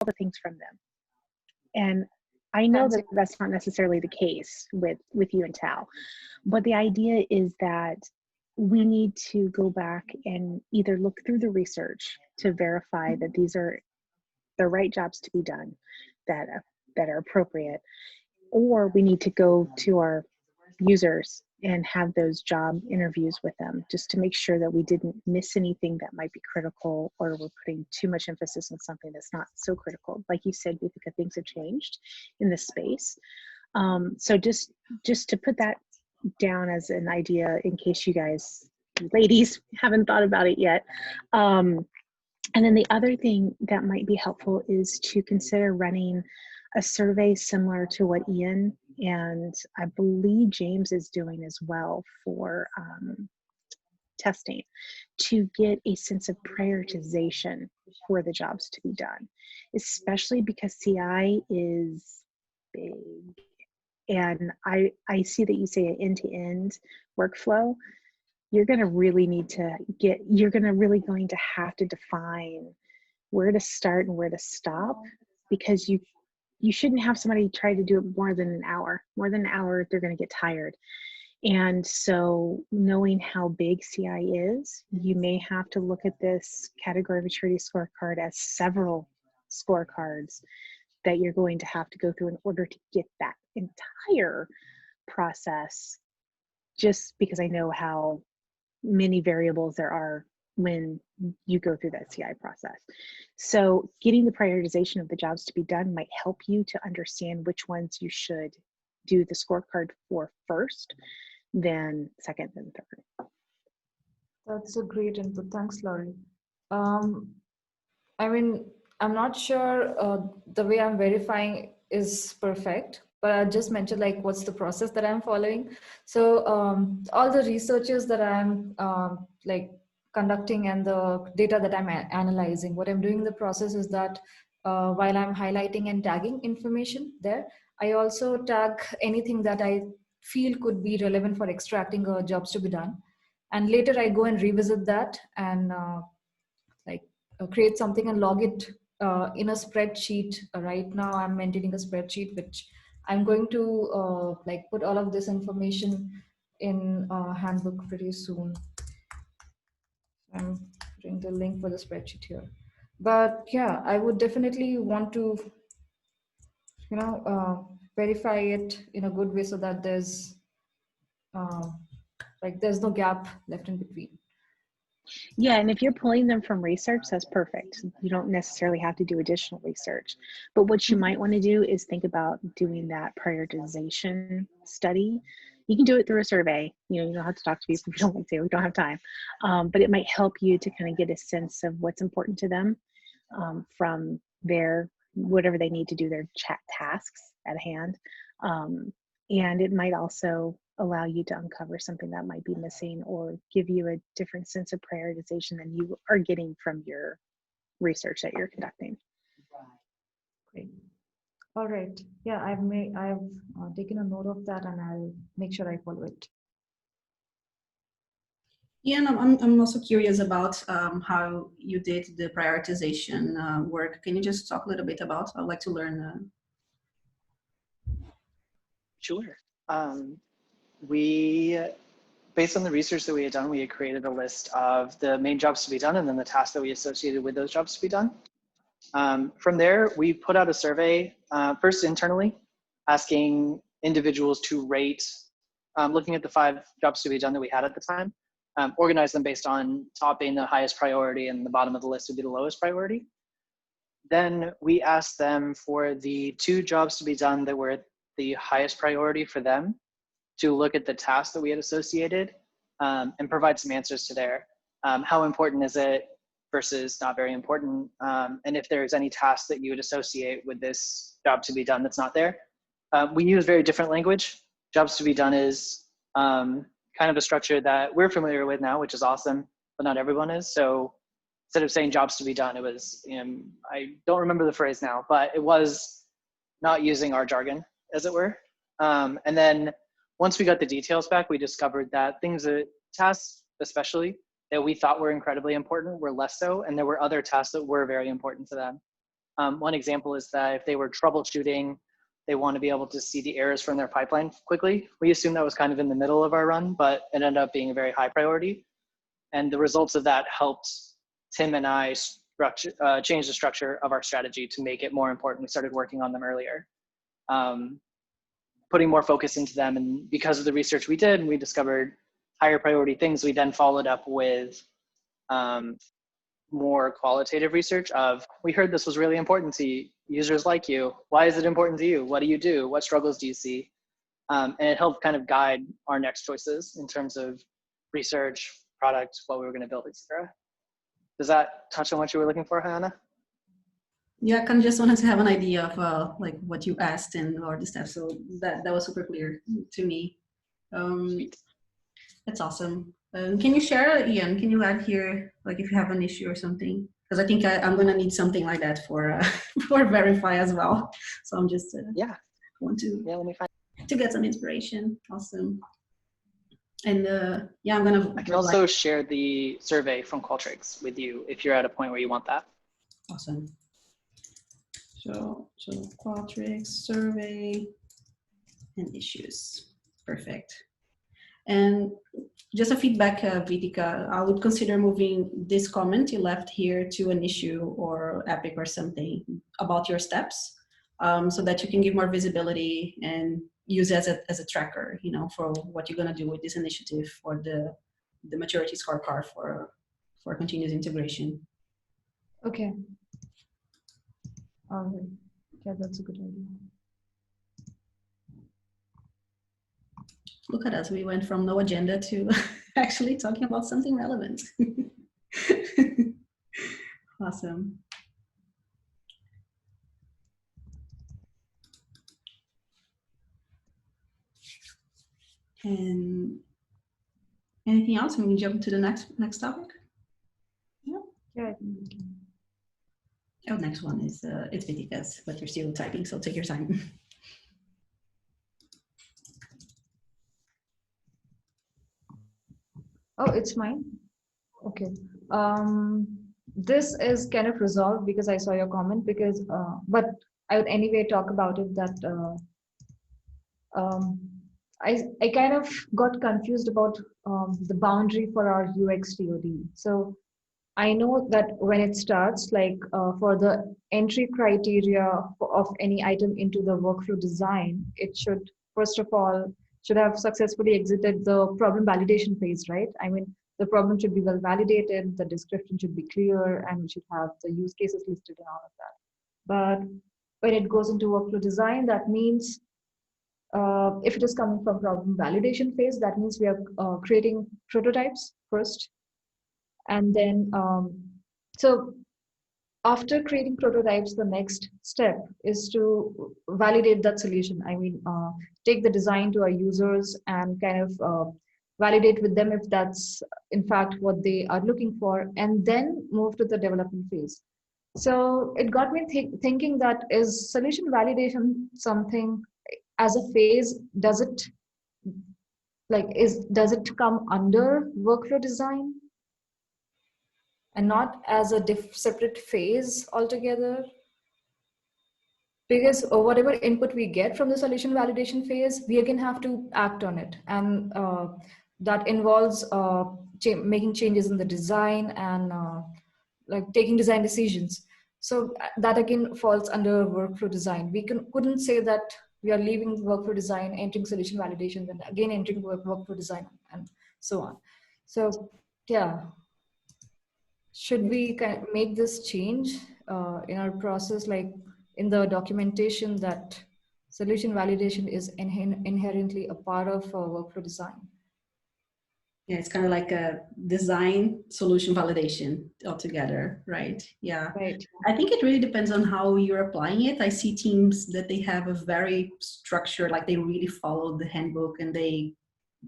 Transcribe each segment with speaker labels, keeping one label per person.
Speaker 1: the things from them. And I know that that's not necessarily the case with you and Tal, but the idea is that we need to go back and either look through the research to verify that these are the right jobs to be done, that are appropriate, or we need to go to our users and have those job interviews with them just to make sure that we didn't miss anything that might be critical, or we're putting too much emphasis on something that's not so critical. Like you said, Deepika, things have changed in this space. So just to put that down as an idea in case you guys, ladies, haven't thought about it yet. And then the other thing that might be helpful is to consider running a survey similar to what Ian and I believe James is doing as well for testing, to get a sense of prioritization for the jobs to be done, especially because CI is big. And I see that you say an end-to-end workflow. You're going to really need to you're going to have to define where to start and where to stop, because you shouldn't have somebody try to do it more than an hour. More than an hour, they're going to get tired. And so knowing how big CI is, you may have to look at this category maturity scorecard as several scorecards that you're going to have to go through in order to get that entire process, just because I know how many variables there are when you go through that CI process. So getting the prioritization of the jobs to be done might help you to understand which ones you should do the scorecard for first, then second, then third.
Speaker 2: That's a great input. Thanks, Laurie. I mean, I'm not sure the way I'm verifying is perfect, but I just mentioned like what's the process that I'm following. So all the researches that I'm like conducting and the data that I'm analyzing, what I'm doing in the process is that while I'm highlighting and tagging information there, I also tag anything that I feel could be relevant for extracting jobs to be done. And later I go and revisit that and create something and log it in a spreadsheet. Right now I'm maintaining a spreadsheet which I'm going to put all of this information in a handbook pretty soon. I'm putting the link for the spreadsheet here. But yeah, I would definitely want to verify it in a good way so that there's there's no gap left in between.
Speaker 1: Yeah, and if you're pulling them from research, that's perfect. You don't necessarily have to do additional research. But what you might want to do is think about doing that prioritization study. You can do it through a survey. You don't have to talk to people if you don't want to. We don't have time. But it might help you to kind of get a sense of what's important to them from their whatever they need to do, their chat tasks at hand. And it might also allow you to uncover something that might be missing or give you a different sense of prioritization than you are getting from your research that you're conducting.
Speaker 2: Great. All right. Yeah, I've taken a note of that and I'll make sure I follow it.
Speaker 3: Yeah, and I'm also curious about how you did the prioritization work. Can you just talk a little bit about? I'd like to learn.
Speaker 4: Sure. We, based on the research that we had done, we had created a list of the main jobs to be done and then the tasks that we associated with those jobs to be done. From there, we put out a survey, first internally, asking individuals to rate, looking at the 5 jobs to be done that we had at the time, organize them based on top being the highest priority and the bottom of the list would be the lowest priority. Then we asked them for the 2 jobs to be done that were the highest priority for them to look at the tasks that we had associated and provide some answers to there. How important is it versus not very important? And if there's any tasks that you would associate with this job to be done that's not there. We use very different language. Jobs to be done is kind of a structure that we're familiar with now, which is awesome, but not everyone is. So instead of saying jobs to be done, it was, I don't remember the phrase now, but it was not using our jargon, as it were. And then once we got the details back, we discovered that tasks especially, that we thought were incredibly important were less so, and there were other tasks that were very important to them. One example is that if they were troubleshooting, they want to be able to see the errors from their pipeline quickly. We assumed that was kind of in the middle of our run, but it ended up being a very high priority. And the results of that helped Tim and I change the structure of our strategy to make it more important. We started working on them earlier, putting more focus into them. And because of the research we did, we discovered higher priority things. We then followed up with more qualitative research of, we heard this was really important to users like you. Why is it important to you? What do you do? What struggles do you see? And it helped kind of guide our next choices in terms of research, product, what we were going to build, etc. Does that touch on what you were looking for, Hannah?
Speaker 3: Yeah, I kind of just wanted to have an idea of like what you asked and all the steps. So that was super clear to me. That's awesome. Can you share, Ian? Can you add here, like if you have an issue or something? Because I think I'm gonna need something like that for for Verify as well. So I'm just want to
Speaker 4: let me find
Speaker 3: to get some inspiration. Awesome. And yeah,
Speaker 4: I can also share the survey from Qualtrics with you if you're at a point where you want that.
Speaker 3: Awesome. So Qualtrics survey and issues. Perfect. And just a feedback, Vidika, I would consider moving this comment you left here to an issue or epic or something about your steps, so that you can give more visibility and use it as a tracker, you know, for what you're going to do with this initiative for the maturity scorecard for continuous integration.
Speaker 2: Okay. Yeah, that's a good idea.
Speaker 3: Look at us, we went from no agenda to actually talking about something relevant. Awesome. And anything else? Can we jump to the next topic?
Speaker 2: Yeah.
Speaker 3: Oh, next one is it's Vidika's, but you're still typing, so take your time.
Speaker 2: Oh, it's mine? Okay. This is kind of resolved because I saw your comment, because, but I would anyway talk about it that I kind of got confused about the boundary for our UX TOD. So I know that when it starts, like for the entry criteria of any item into the workflow design, it should, first of all, should have successfully exited the problem validation phase, right? I mean, the problem should be well validated, the description should be clear, and we should have the use cases listed and all of that. But when it goes into workflow design, that means if it is coming from problem validation phase, that means we are creating prototypes first. And then, so after creating prototypes, the next step is to validate that solution. I mean, take the design to our users and kind of validate with them if that's in fact what they are looking for, and then move to the development phase. So it got me thinking that, is solution validation something as a phase? Does it does it come under workflow design and not as a separate phase altogether? Because whatever input we get from the solution validation phase, we again have to act on it, and that involves making changes in the design and like taking design decisions. So that again falls under workflow design. We couldn't say that we are leaving workflow design, entering solution validation, then again entering workflow design, and so on. So yeah, should we kind of make this change in our process, like in the documentation, that solution validation is inherently a part of workflow design?
Speaker 3: Yeah, it's kind of like a design solution validation altogether, right? Yeah.
Speaker 2: Right.
Speaker 3: I think it really depends on how you're applying it. I see teams that they have a very structured, like they really follow the handbook and they,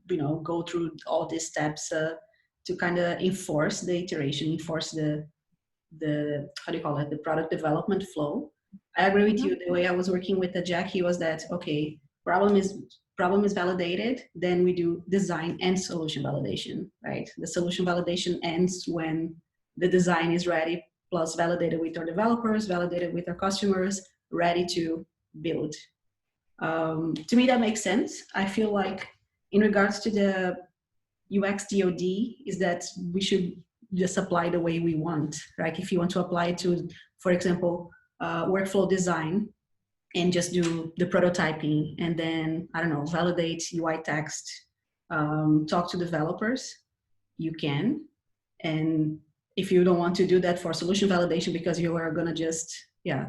Speaker 3: you know, go through all these steps to kind of enforce the iteration, enforce the how do you call it, the product development flow. I agree with you. The way I was working with the Jackie was that, okay, problem is validated, then we do design and solution validation, right? The solution validation ends when the design is ready plus validated with our developers, validated with our customers, ready to build. To me, that makes sense. I feel like in regards to the UX DoD is that we should just apply the way we want, right? If you want to apply it to, for example, workflow design and just do the prototyping and then, I don't know, validate UI text, talk to developers, you can. And if you don't want to do that for solution validation because you are gonna just,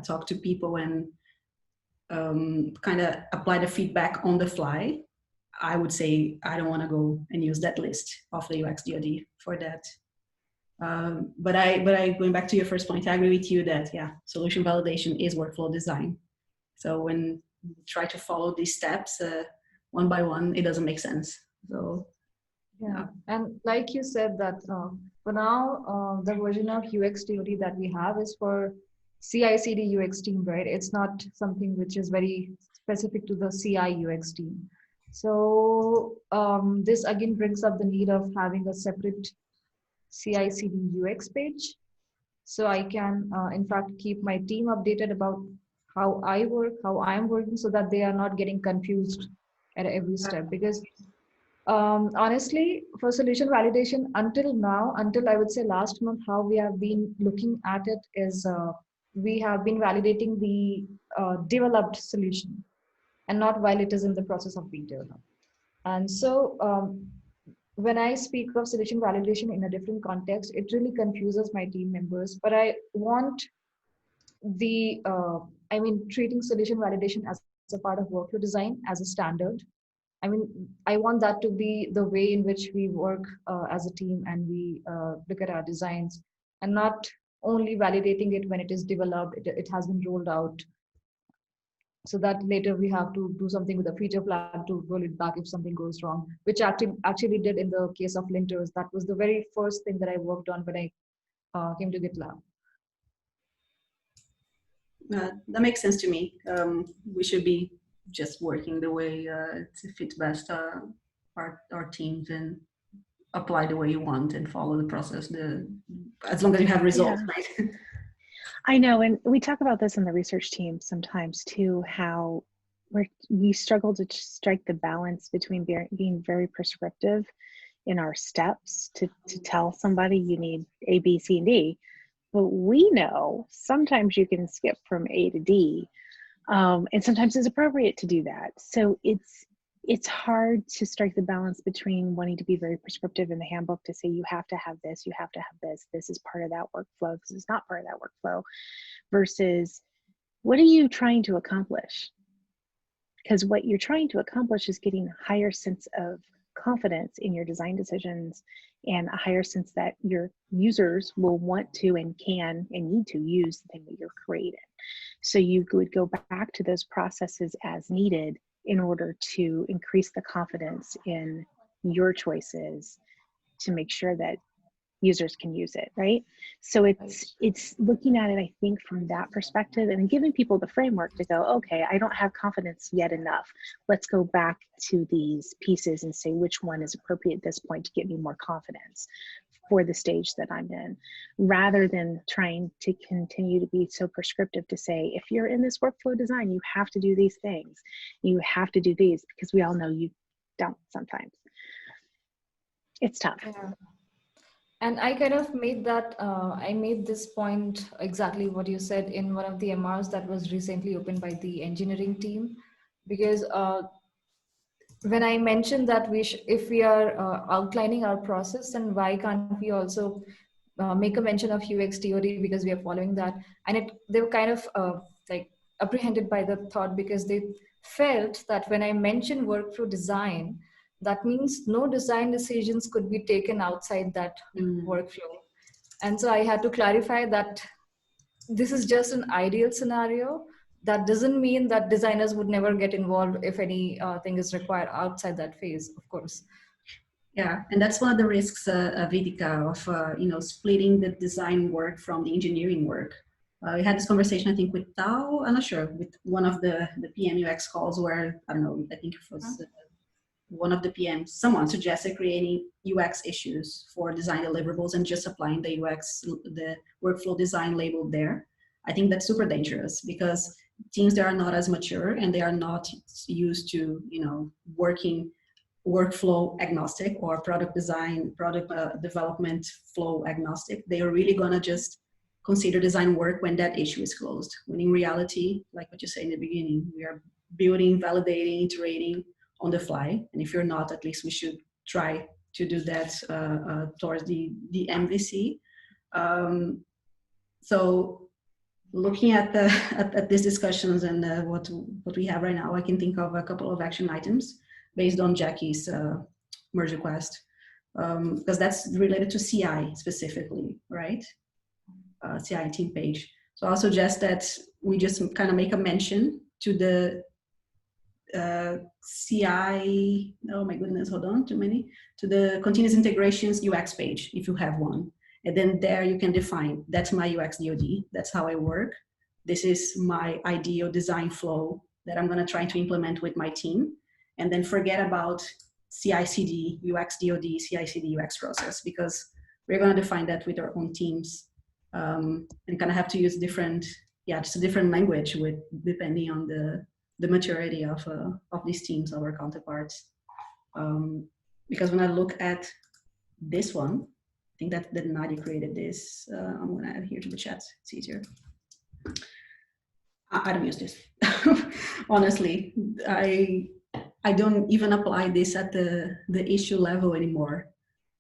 Speaker 3: talk to people and kind of apply the feedback on the fly, I would say I don't want to go and use that list of the UX DoD for that. But I going back to your first point, I agree with you that solution validation is workflow design. So when you try to follow these steps one by one, it doesn't make sense. So
Speaker 2: yeah, and like you said that for now the version of UX DoD that we have is for CI/CD UX team, right? It's not something which is very specific to the CI UX team. So this again brings up the need of having a separate CI/CD UX page. So I can, in fact, keep my team updated about how I work, how I'm working, so that they are not getting confused at every step. Because honestly, for solution validation, until now, until I would say last month, how we have been looking at it is we have been validating the developed solution and not while it is in the process of being developed. And so when I speak of solution validation in a different context, it really confuses my team members. But I want the, treating solution validation as a part of workflow design as a standard. I mean, I want that to be the way in which we work as a team and we look at our designs, and not only validating it when it is developed, it has been rolled out, so that later we have to do something with a feature flag to roll it back if something goes wrong, which actually did in the case of linters. That was the very first thing that I worked on when I came to GitLab.
Speaker 3: That makes sense to me. We should be just working the way it fits best our teams and apply the way you want and follow the process. As long as you have results, right?
Speaker 1: I know, and we talk about this in the research team sometimes too, how we struggle to strike the balance between being very prescriptive in our steps to tell somebody you need A, B, C, and D. But we know sometimes you can skip from A to D, and sometimes it's appropriate to do that. So it's hard to strike the balance between wanting to be very prescriptive in the handbook to say you have to have this, you have to have this is part of that workflow, this is not part of that workflow, versus what are you trying to accomplish? Because what you're trying to accomplish is getting a higher sense of confidence in your design decisions and a higher sense that your users will want to and can and need to use the thing that you're creating. So you would go back to those processes as needed in order to increase the confidence in your choices to make sure that users can use it, right? So it's looking at it, I think, from that perspective and giving people the framework to go, okay, I don't have confidence yet enough. Let's go back to these pieces and say which one is appropriate at this point to get me more confidence for the stage that I'm in, rather than trying to continue to be so prescriptive to say, if you're in this workflow design, you have to do these things. You have to do these, because we all know you don't sometimes. It's tough.
Speaker 2: Yeah. And I kind of made that, I made this point exactly what you said in one of the MRs that was recently opened by the engineering team, because when I mentioned that if we are outlining our process, then why can't we also make a mention of UX DoD, because we are following that. And they were kind of like apprehended by the thought, because they felt that when I mentioned workflow design, that means no design decisions could be taken outside that workflow. And so I had to clarify that this is just an ideal scenario. That doesn't mean that designers would never get involved if any thing is required outside that phase, of course.
Speaker 3: Yeah, and that's one of the risks, Vidika, of splitting the design work from the engineering work. We had this conversation, I think, with Tao. I'm not sure, with one of the PM UX calls where, I don't know, I think it was one of the PMs, someone suggested creating UX issues for design deliverables and just applying the the workflow design label there. I think that's super dangerous because teams that are not as mature and they are not used to, working workflow agnostic or product design, product development flow agnostic, they are really gonna just consider design work when that issue is closed. When in reality, like what you say in the beginning, we are building, validating, iterating on the fly. And if you're not, at least we should try to do that towards the MVC. So looking at these discussions and what we have right now, I can think of a couple of action items based on Jackie's merge request, because that's related to CI specifically, right? CI team page. So I'll suggest that we just kind of make a mention to the CI, oh my goodness, hold on, too many, to the continuous integrations UX page, if you have one. And then there you can define, that's my UX DOD, that's how I work. This is my ideal design flow that I'm gonna try to implement with my team. And then forget about CI/CD, UX DOD, CI/CD, UX process, because we're gonna define that with our own teams and kind of have to use different, just a different language with depending on the maturity of these teams, our counterparts. Because when I look at this one, I think that Nadia created this. I'm gonna add here to the chat, it's easier. I don't use this. Honestly, I don't even apply this at the issue level anymore.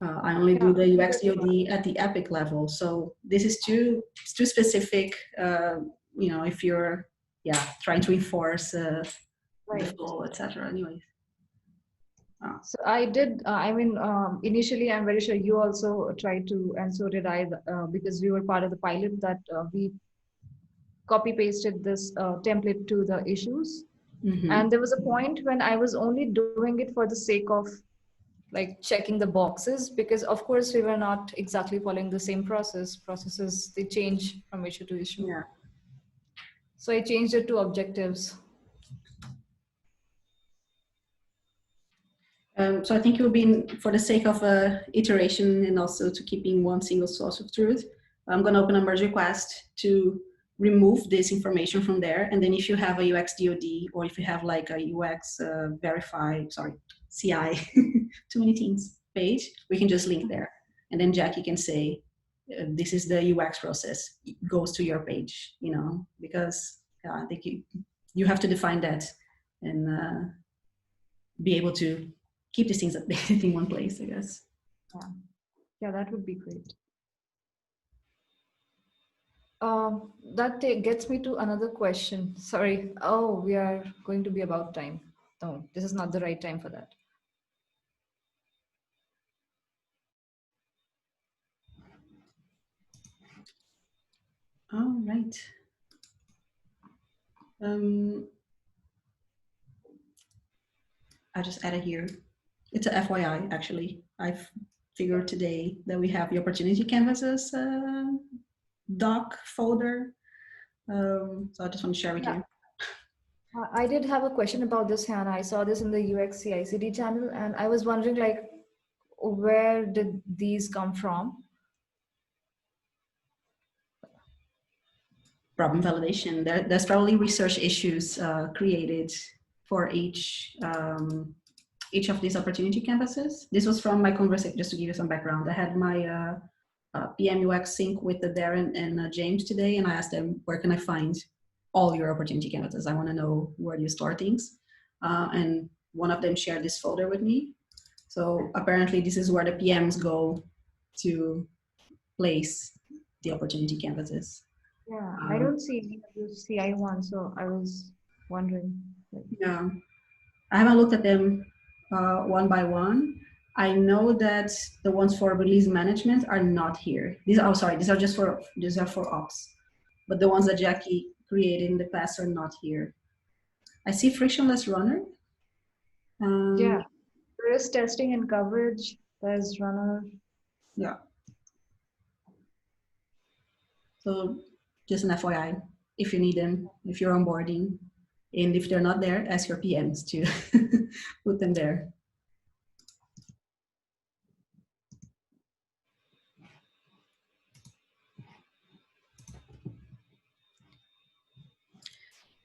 Speaker 3: I only do the UX DOD at the epic level. So this is too specific, if you're trying to enforce the flow, etc. Anyways.
Speaker 2: So I did, initially I'm very sure you also tried to, and so did I, because we were part of the pilot that we copy pasted this template to the issues. Mm-hmm. And there was a point when I was only doing it for the sake of like checking the boxes, because of course we were not exactly following the same processes, they change from issue to issue. Yeah. So I changed it to objectives.
Speaker 3: So I think it will be, for the sake of iteration and also to keeping one single source of truth, I'm going to open a merge request to remove this information from there. And then if you have a UX DOD, or if you have like a UX CI, too many teams page, we can just link there. And then Jackie can say, this is the UX process, it goes to your page, because I think you have to define that and be able to keep these things updated in one place, I guess.
Speaker 2: Yeah, that would be great. That gets me to another question. Sorry. Oh, we are going to be about time. No, this is not the right time for that.
Speaker 3: All right. I just added here. It's a FYI, actually. I've figured today that we have the opportunity canvases doc folder. So I just want to share with you.
Speaker 2: I did have a question about this, Hannah. I saw this in the UX CI/CD channel, and I was wondering, like, where did these come from?
Speaker 3: Problem validation. There's probably research issues created for each of these opportunity canvases. This was from my conversation, just to give you some background. I had my PM UX sync with Darren and James today, and I asked them, where can I find all your opportunity canvases? I want to know where you store things. And one of them shared this folder with me. So apparently this is where the PMs go to place the opportunity canvases.
Speaker 2: Yeah, I don't see any of the CI one, so I was wondering.
Speaker 3: Yeah, I haven't looked at them one by one. I know that the ones for release management are not here. These are for ops. But the ones that Jackie created in the past are not here. I see frictionless runner.
Speaker 2: Yeah, there is testing and coverage. There's runner.
Speaker 3: Yeah. So just an FYI, if you need them, if you're onboarding, and if they're not there, ask your PMs to put them there.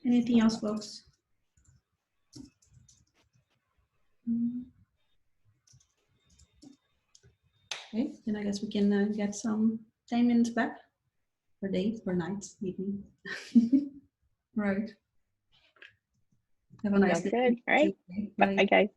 Speaker 3: Anything else, folks? Okay, then I guess we can get some 10 minutes back per day, per night, evening. Right. Have a nice
Speaker 1: Sounds
Speaker 3: day.
Speaker 1: good. All right.
Speaker 3: Bye.
Speaker 1: Bye, guys.